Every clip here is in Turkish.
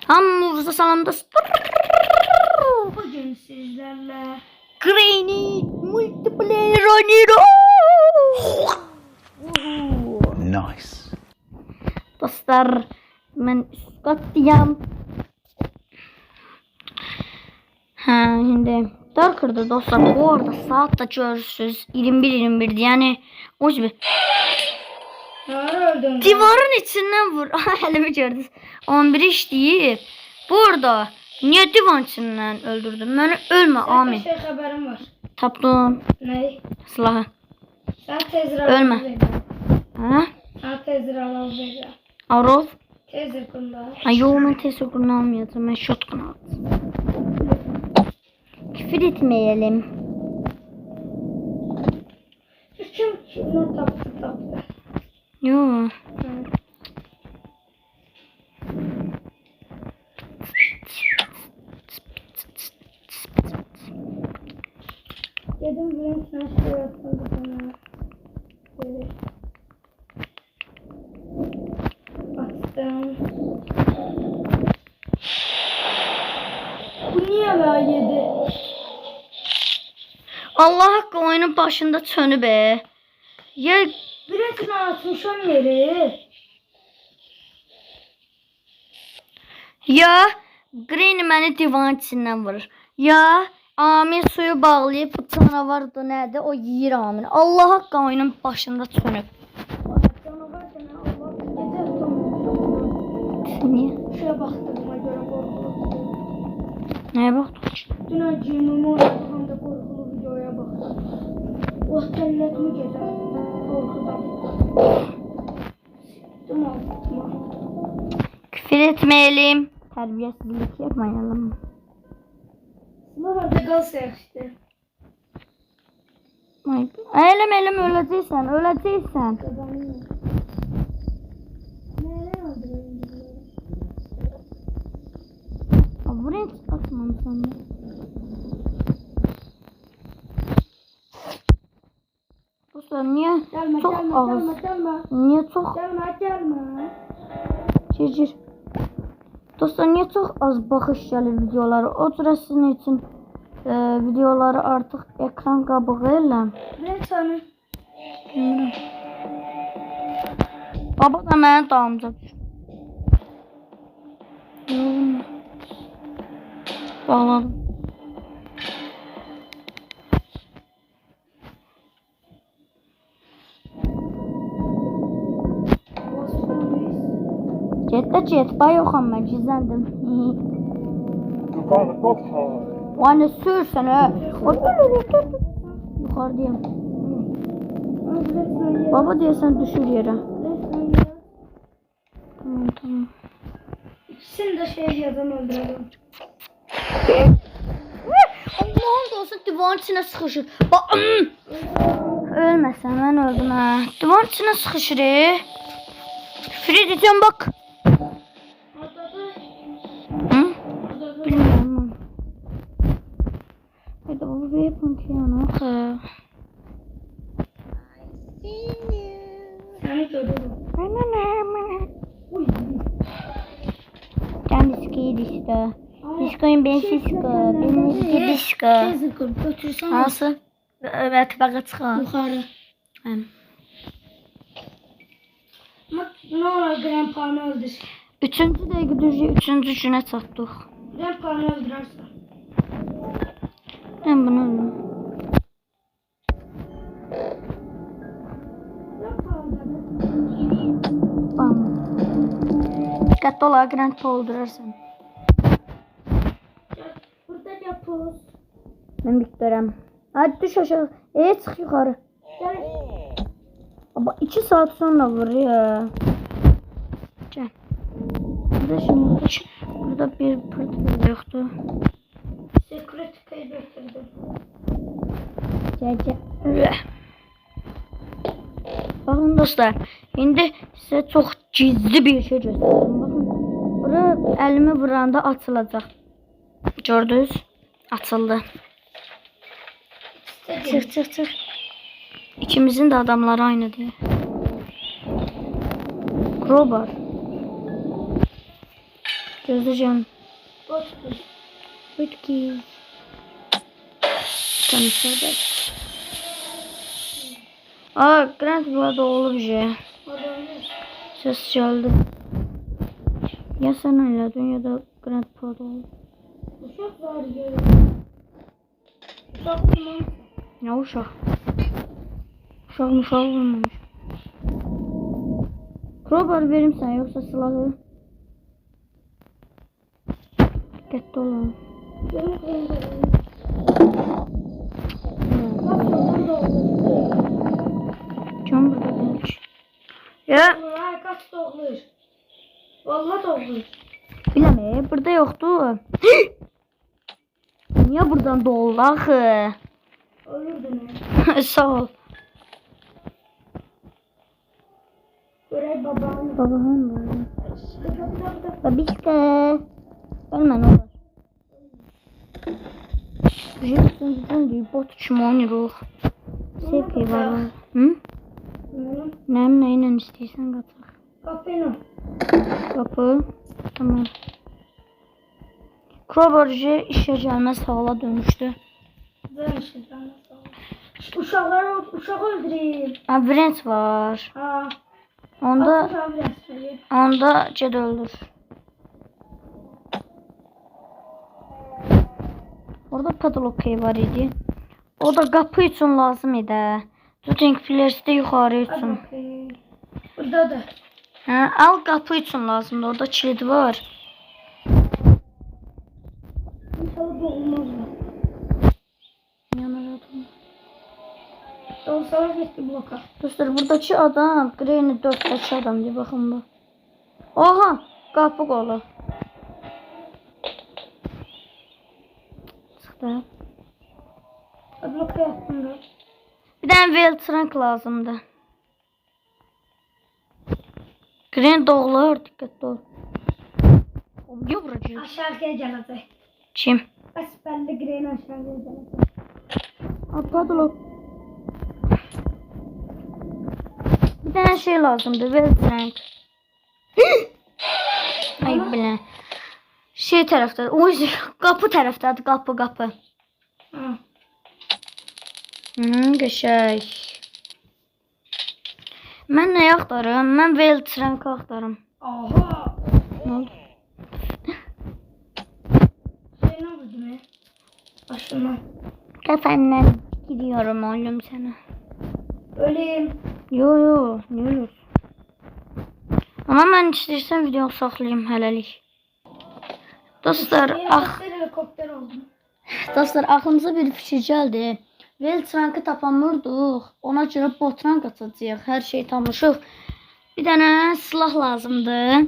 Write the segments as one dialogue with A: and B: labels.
A: Hamımıza salam dostlar.
B: Bugün sizlerle
A: Granny multiplayer oynuyoruz.
C: Nice.
A: Dostlar ben üst kattayım. Şimdi Darker'da dostlar bu arada saat de görürsünüz 21:21 yani o gibi
B: öldüm.
A: divarın içinden vur. Elimi gördünüz. 11 işleyip burada niye divarın içinden öldürdün beni? Ölme amin.
B: Şey haberim var.
A: Tapdım
B: Ne?
A: silahı.
B: Sen tezir
A: Ölme. Ha?
B: Sen tezir alacağım.
A: Arov.
B: Tezir kunda.
A: Ay yo ben teşekkür almayacağım. Ben shotgun aldım. Küfür etmeyelim.
B: Kim ne taptı.
A: Yo.
B: Dedim ben sana şey yapmadım sana. Böyle. Bastım. Bu niye böyle yedi?
A: Allah hakkı oyunun başında çönü be. Ya
B: Biletini atmışım yeri.
A: ya Green məni divan içindən vurur. Ya Amin suyu bağlayıp bu canavar da nerede o yiyir Amin. Allah hakkı oyunun başında çönüb.
B: Canavar deme Allah gece tutamıyorum.
A: Niye?
B: Şuraya baktığıma göre korkulu.
A: Neye baktın?
B: Dün acımımı oynadığımda korkulu videoya baktım. Oh cennet mi gece? Korkudan. Sıktım altıma.
A: Küfür etmeyelim. Terbiyesizlik yapmayalım.
B: Nerede kalsak işte.
A: Ay, eylem öleceksen, öleceksen.
B: Kazanıyor. Nereye öldürüyorum?
A: Buraya atmam sana. Dostlar niye
B: Gelme
A: çok
B: gelme
A: ağız?
B: gelme.
A: Niye çok
B: Gelme.
A: cicir? Dostlar niye çok az bakış gelir videoları? O sıra sizin için videoları artık ekran qabığı ilə.
B: Ne sana?
A: Baba da mənim dalımca düşür. Bağladım. Get, bay yoxam mən gizləndim.
C: Yukarıda çok sağ.
A: Anne sürsən hə. Yuxarıdayım. Baba deyəsən düşür yerə. Tamam.
B: İkisini de şey yazan öldürelim.
A: Allah'ım da olsun divan içine sıkışır. Ölməsən mən öldüm ha. Divan içine sıkışır Küfür edeceğim bak. Hı? Bilmiyorum. Haydi baba bir yapın ki yana.
B: Seni görüyorum. Uy.
A: Tam diskoyu disko. Diskoyun ben disko. Benim disko.
B: Teyze kır götürsen.
A: Nasıl? Evet bak çıkar.
B: Yukarı.
A: Hem.
B: Bak ne olur grandpa'nı öldür.
A: Üçüncü dəqiqə düzcə üçüncü günə çatdıq.
B: Grandpa'nı öldürersen.
A: Mən bunu öldüm.
B: Grandpa öldürdü.
A: Bam. Diqqətli olaraq Grand öldürərsən.
B: Burada yapıyoruz.
A: Mən Viktorəm. Hadi düş aşağı. Çıx yuxarı.
B: Gel.
A: Baba 2 saat sonra vuruyor. Gel. Burada bir pırtı yoktu.
B: Secret kaybettirdim.
A: Gel. Bakın dostlar. Şimdi size çok gizli bir şey göstereyim. Bakın. Bura elimi vuranda açılacak. Gördünüz? Açıldı. Çık. İkimizin de adamları aynı diye. Crowbar. Gözleyeceğim.
B: Bot.
A: Bitki. Tanışarak. Aa, Grant burada olur bir şey. Ses geldi. Ya sen oynadın ya da Grant burada olur.
B: Uşak var ya. Uşak mı?
A: Ne uşak? Uşak olmamış. Crowbar verim sen yoksa silahı. Dikkatli olun.
B: Benim kırmızı. Bak burada olur.
A: Can burada demiş. Ya
B: Ay kaç doğulur. Vallahi doğulur.
A: bileme burada yoktu. Niye buradan doğdu axı?
B: Ölürdün ha.
A: Sağ ol.
B: Görev babam.
A: Babam var. Babişka. Ölme ne olur. Jason bizim bot için oynayırıq. Sevgi var. Hı? Neyle istəyirsən qatıq.
B: Kapını.
A: Kapı. Tamam. Crowbar'cı işe gelmez hala dönüştü.
B: Uşak öldüreyim.
A: Ha, Brent var.
B: Ha.
A: Onda Ced öldür. Orada padlock var idi. O da kapı için lazım idi. Shooting Pillars de yukarı için.
B: Burada da.
A: Ha, al kapı için lazımdı. Orada kilit var.
B: İnşallah bu olmaz mı?
A: Yanaradım.
B: Olsa gitti bloka.
A: Dostlar buradaki adam Grey'nin 4'teki adam diye bakın bu. Oha kapı kolu. Çıktı.
B: Bloka yaptım da.
A: Bir tane Veltrank lazımdı. Green doğular dikkatli ol. Ne vuracağız?
B: Aşağı gelecek.
A: Kim?
B: Asperli Green aşağı gelecek.
A: Padlock. Bir tane şey lazımdı. Veltrank. Ay bile. Şey tarafta. O yüzden kapı taraftadır. Kapı.
B: Ha.
A: Geçək. Mən nə axtarım? Mən Veltrank axtarım.
B: Aha.
A: Ne oldu?
B: Şey ne oldu değil mi? Başımdan.
A: Kafamdan gidiyorum oğlum sana.
B: Öleyim.
A: Yo, ne olur? Ama mən istəyirsən video saxlayayım hələlik. Dostlar,
B: Helikopter oldum.
A: Dostlar, aklımıza bir fikir gəldi. Veltrankı tapamırdıq. Ona görə botrank atacağıq. Hər şey tanışıq. Bir dənə silah lazımdır.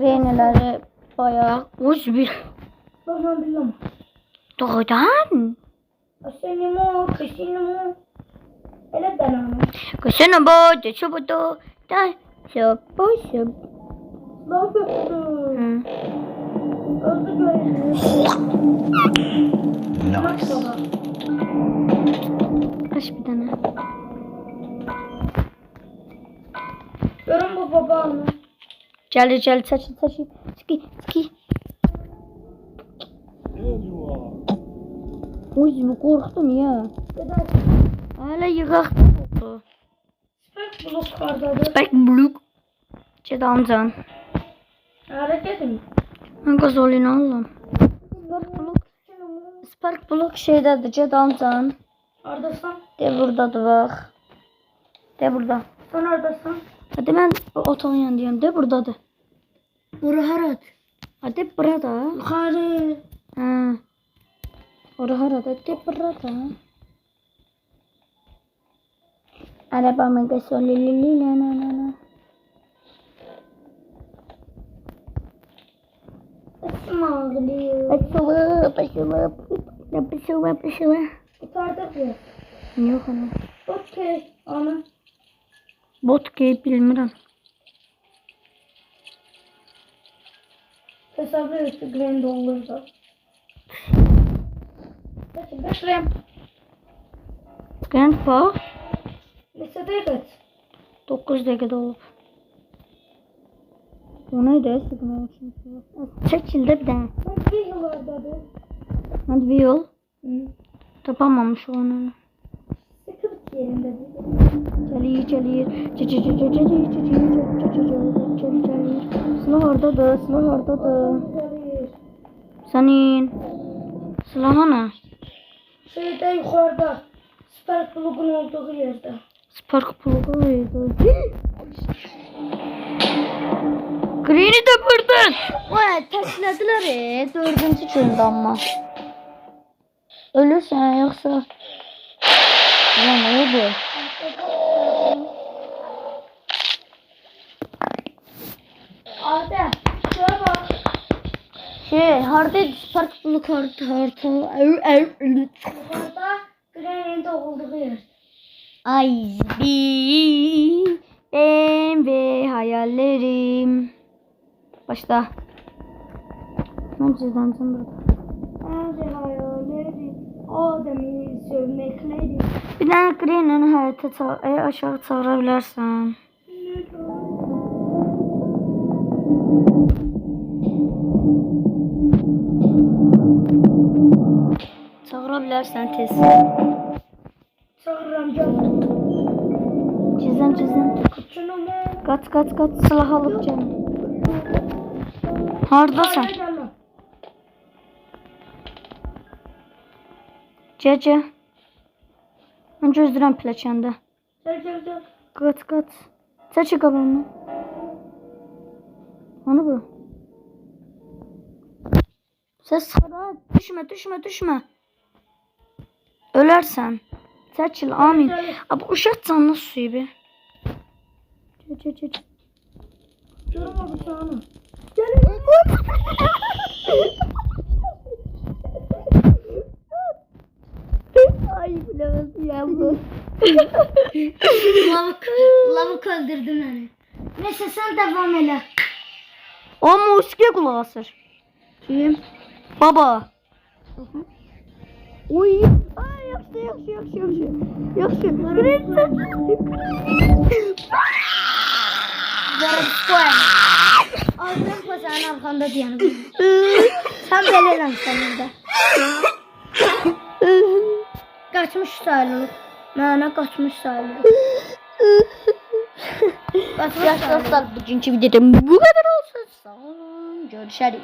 A: Reyneləri bayaq. Uç bir.
B: Babam bilmem.
A: Doğrudan.
B: Asenimo, kışınimo. Hele ben ama.
A: Kısını bu, çubudu. Da, çubu.
B: Ne yapıyorsun? Öldü görüşürüz.
C: Nice.
B: Baba.
A: Aç bir tane.
B: Görün bu babamı.
A: Gəl, çəki. Çıki. Uy, bu qorxdum ya.
B: Dede.
A: Hələ yığaq oldu.
B: Spek blok kardadır.
A: Spike blue. Çedamcan.
B: Hareketim.
A: Gazolini alın. Spark Block şeydədir, Cedamcan.
B: Neredesin?
A: De buradadır bak. De burada.
B: Sen neredesin?
A: Hadi mən otağın yanındayım. De buradadır.
B: Bura harat.
A: Hadi burada.
B: Yukarı.
A: Ha. Ora harada? De burada. Arabamın gasolini la.
B: Ismağlı.
A: Başıma.
B: Yukarıda bir.
A: Yok ana.
B: Okey. Ana.
A: Bot ki bilmirəm.
B: Hesabı üstü grand olurdu. Götüreyim.
A: Grandpa
B: Neyse de git.
A: 9 dəqiqədə olub. O neydi? Signal için. Çekildi bir tane.
B: Bak bir yıllardadır.
A: Hadi bir yol.
B: Hı.
A: Tapamamış onu.
B: Sıkılık yerinde değil.
A: Gelir. Silah oradadır.
B: Güzel.
A: Senin. Silahı ne?
B: Şeyde yukarıda. Spark blogun olduğu yerde.
A: Spark plug'uydu. Green'i de vurdun. Vay təklədilər dördüncü gündə amma. Ölürsən yoxsa? Ya ne oldu?
B: Adem. Şöyle bak.
A: Harda Spark plug harda.
B: Yukarıda Granny'nin doğulduğu yer.
A: Ay benim ve hayallerim. Başla. Ben sizden sonra.
B: Önce hayalleri Adem'i sevmekleri.
A: Bir tane Green'in hayata aşağı çağırabilirsen. Çağırabilirsen tez.
B: Çağırıram canım.
A: Çizim.
B: Kıçınımı.
A: Kaç silah alıp canım. Hardasın?
B: Hayır canım.
A: Cece. Ben gözlürəm pilləkəndə.
B: Gel.
A: Kaç. Çəkə qabağını. Onu bu. Ses çıxara. Düşmə. Ölərsən. Çəkil, amin. Abi uşaq canına suyu be. Gel.
B: Durma bir saniye.
A: Ay bilemez ya bu.
B: Lavuk öldürdün beni. Neyse sen devam elə.
A: O musiqiyə qulaq asır. Kim? Baba. Oy. Ay yaxşı.
B: Ağzım pasanın arkanda diyanım. Sen belə eləmişsən burada. Kaçmış sayılır. Mənə kaçmış sayılır.
A: Arkadaşlar bugünkü videom bu kadar olsun. Sağ olun. Görüşürüz.